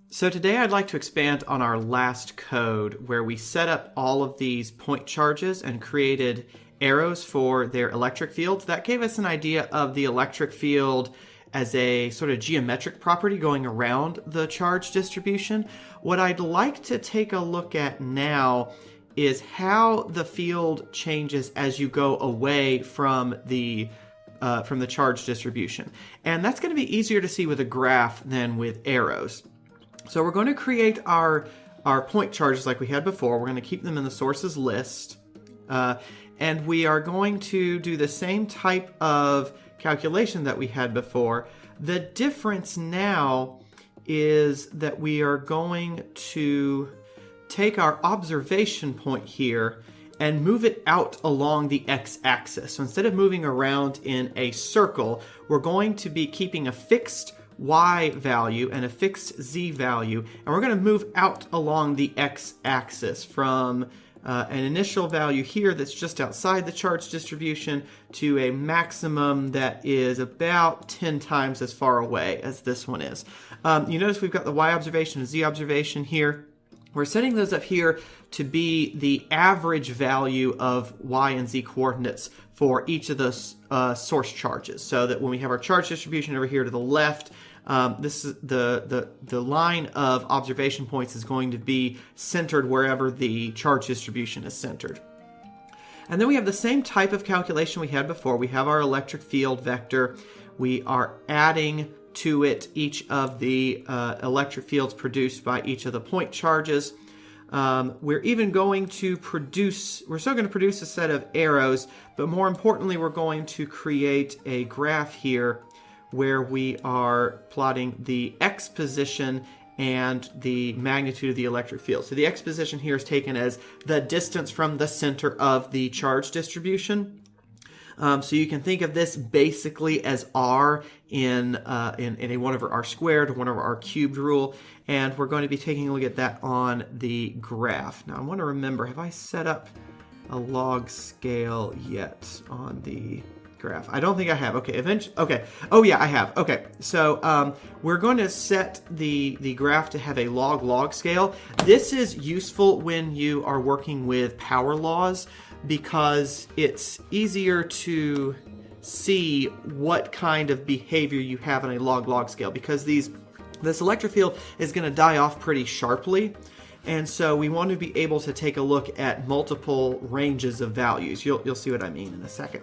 So today I'd like to expand on our last code where we set up all of these point charges and created arrows for their electric fields. That gave us an idea of the electric field as a sort of geometric property going around the charge distribution. What I'd like to take a look at now is how the field changes as you go away from the charge distribution. And that's going to be easier to see with a graph than with arrows. So we're going to create our point charges like we had before. We're going to keep them in the sources list. And we are going to do the same type of calculation that we had before. The difference now is that we are going to take our observation point here and move it out along the x-axis. So instead of moving around in a circle, we're going to be keeping a fixed y value and a fixed z value, and we're going to move out along the x-axis from an initial value here that's just outside the charge distribution to a maximum that is about 10 times as far away as this one is. You notice we've got the y observation and z observation here. We're setting those up here to be the average value of y and z coordinates for each of the source charges, so that when we have our charge distribution over here to the left, this is the line of observation points is going to be centered wherever the charge distribution is centered. And then we have the same type of calculation we had before. We have our electric field vector. We are adding to it each of the electric fields produced by each of the point charges. We're even going to produce, we're still going to produce a set of arrows, but more importantly, we're going to create a graph here where we are plotting the x position and the magnitude of the electric field. So the x position here is taken as the distance from the center of the charge distribution. So you can think of this basically as r in a 1 over r squared, 1 over r cubed rule, and we're going to be taking a look at that on the graph. Now I want to remember, have I set up a log scale yet on the graph? I don't think I have. Okay, eventually. Okay. Oh yeah, I have. Okay, so we're going to set the graph to have a log scale. This is useful when you are working with power laws because it's easier to see what kind of behavior you have on a log scale, because this electric field is going to die off pretty sharply. And so we want to be able to take a look at multiple ranges of values. You'll see what I mean in a second.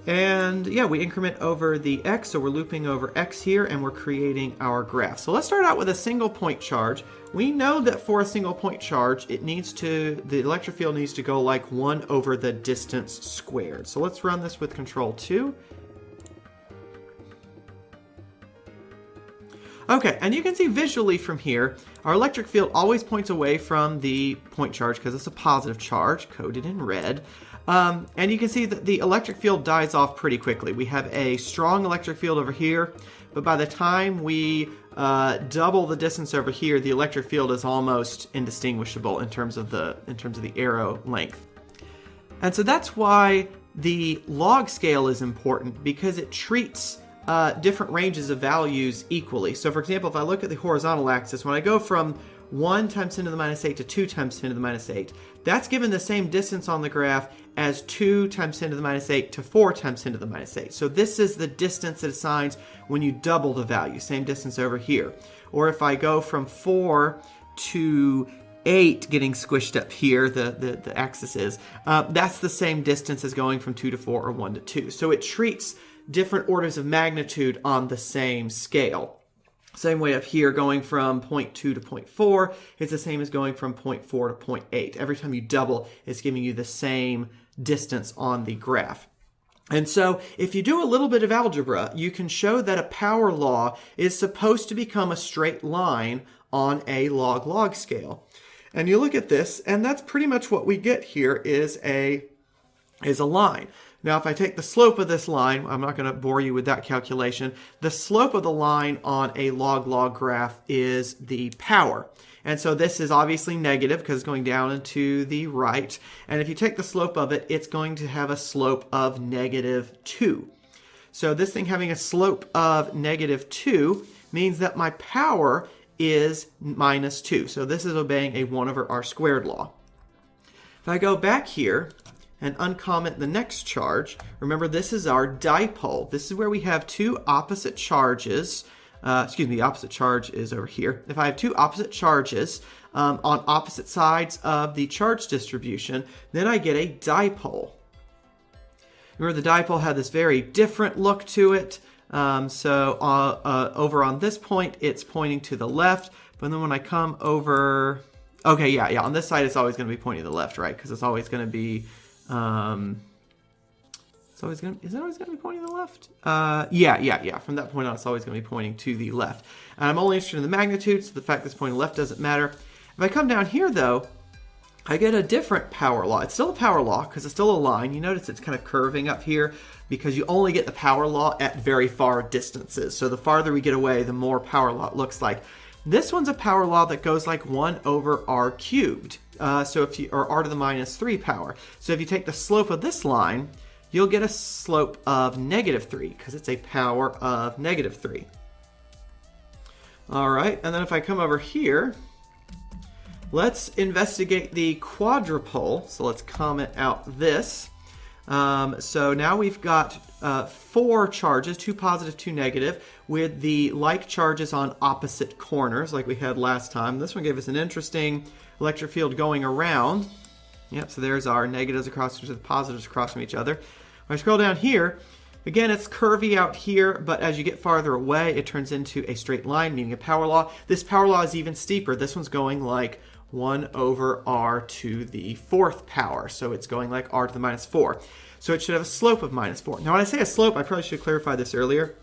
And yeah, we increment over the x, so we're looping over x here, and we're creating our graph. So let's start out with a single point charge. We know that for a single point charge, the electric field needs to go like 1 over the distance squared. So let's run this with Control 2. Okay, and you can see visually from here, our electric field always points away from the point charge because it's a positive charge, coded in red. And you can see that the electric field dies off pretty quickly. We have a strong electric field over here, but by the time we double the distance over here, the electric field is almost indistinguishable in terms of the arrow length. And so that's why the log scale is important, because it treats different ranges of values equally. So for example, if I look at the horizontal axis, when I go from 1 times 10 to the minus 8 to 2 times 10 to the minus 8, that's given the same distance on the graph as 2 times 10 to the minus 8 to 4 times 10 to the minus 8. So this is the distance it assigns when you double the value, same distance over here. Or if I go from 4 to 8 getting squished up here, the axis is, that's the same distance as going from 2 to 4 or 1 to 2. So it treats different orders of magnitude on the same scale. Same way up here, going from 0.2 to 0.4 is the same as going from 0.4 to 0.8. Every time you double, it's giving you the same distance on the graph. And so if you do a little bit of algebra, you can show that a power law is supposed to become a straight line on a log scale. And you look at this, and that's pretty much what we get here is a line. Now, if I take the slope of this line, I'm not going to bore you with that calculation. The slope of the line on a log graph is the power. And so this is obviously negative because it's going down and to the right. And if you take the slope of it, it's going to have a slope of -2. So this thing having a slope of -2 means that my power is -2. So this is obeying a 1 over r squared law. If I go back here and uncomment the next charge, remember this is our dipole. This is where we have two opposite charges. The opposite charge is over here. If I have two opposite charges on opposite sides of the charge distribution, then I get a dipole. Remember, the dipole had this very different look to it. Over on this point, it's pointing to the left. But then when I come over... Okay, yeah, on this side, it's always going to be pointing to the left, right? Because it's always going to be... is it always going to be pointing to the left? Yeah. From that point on, it's always going to be pointing to the left. And I'm only interested in the magnitude, so the fact that it's pointing left doesn't matter. If I come down here, though, I get a different power law. It's still a power law because it's still a line. You notice it's kind of curving up here because you only get the power law at very far distances. So the farther we get away, the more power law it looks like. This one's a power law that goes like 1 over r cubed. Or r to the -3 power. So if you take the slope of this line, you'll get a slope of -3 because it's a power of -3. All right, and then if I come over here, let's investigate the quadrupole. So let's comment out this. So now we've got 4 charges, 2 positive, 2 negative, with the like charges on opposite corners like we had last time. This one gave us an interesting electric field going around. Yep, so there's our negatives across from each other, positives across from each other. When I scroll down here, again, it's curvy out here, but as you get farther away, it turns into a straight line, meaning a power law. This power law is even steeper. This one's going like 1 over r to the 4th power. So it's going like r to the -4. So it should have a slope of -4. Now, when I say a slope, I probably should clarify this earlier.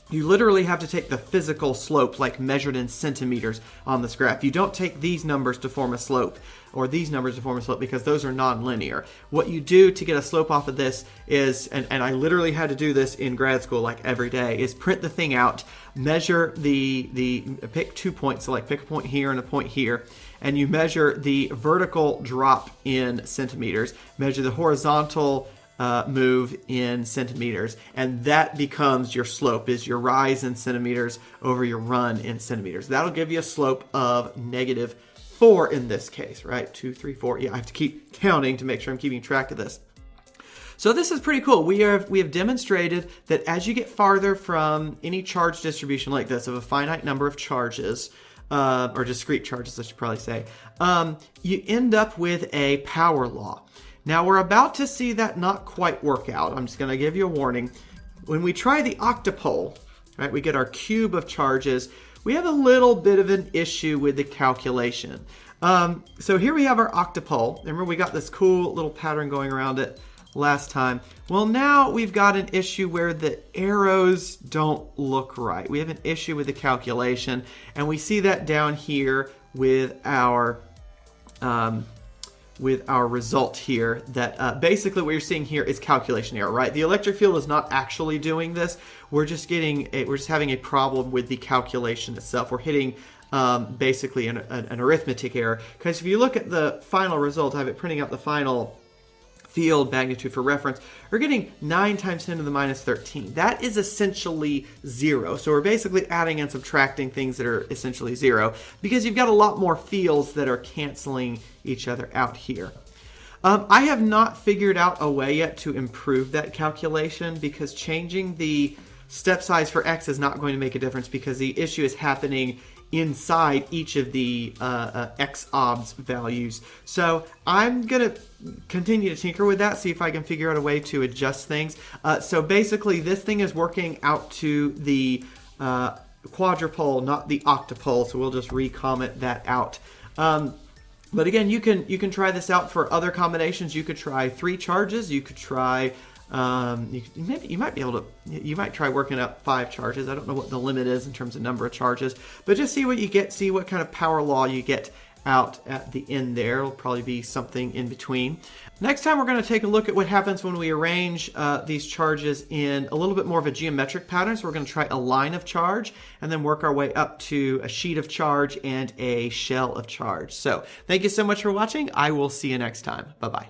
You literally have to take the physical slope, like measured in centimeters on this graph. You don't take these numbers to form a slope, or these numbers to form a slope, because those are nonlinear. What you do to get a slope off of this is, and I literally had to do this in grad school like every day, is print the thing out, measure pick 2 points, so like pick a point here and a point here, and you measure the vertical drop in centimeters, measure the horizontal move in centimeters, and that becomes your slope, is your rise in centimeters over your run in centimeters. That'll give you a slope of -4 in this case, right? 2, 3, 4. Yeah, I have to keep counting to make sure I'm keeping track of this. So this is pretty cool. We have demonstrated that as you get farther from any charge distribution like this of a finite number of charges, or discrete charges, I should probably say, you end up with a power law. Now we're about to see that not quite work out. I'm just going to give you a warning. When we try the octupole, right, we get our cube of charges. We have a little bit of an issue with the calculation. So here we have our octupole. Remember, we got this cool little pattern going around it last time. Well, now we've got an issue where the arrows don't look right. We have an issue with the calculation, and we see that down here with our result here, that basically what you're seeing here is calculation error, right? The electric field is not actually doing this. We're just having a problem with the calculation itself. We're hitting basically an arithmetic error, because if you look at the final result, I have it printing out the final field magnitude for reference, we're getting 9 times 10 to the -13. That is essentially 0. So we're basically adding and subtracting things that are essentially 0, because you've got a lot more fields that are canceling each other out here. I have not figured out a way yet to improve that calculation, because changing the step size for x is not going to make a difference, because the issue is happening inside each of the x obs values. So I'm going to continue to tinker with that, see if I can figure out a way to adjust things. So basically this thing is working out to the quadrupole, not the octupole, so we'll just re-comment that out. But again, you can try this out for other combinations. You could try 3 charges, you could try you might try working up 5 charges. I don't know what the limit is in terms of number of charges, but just see what you get, see what kind of power law you get out at the end there. It'll probably be something in between. Next time we're going to take a look at what happens when we arrange these charges in a little bit more of a geometric pattern. So we're going to try a line of charge and then work our way up to a sheet of charge and a shell of charge. So thank you so much for watching. I will see you next time. Bye-bye.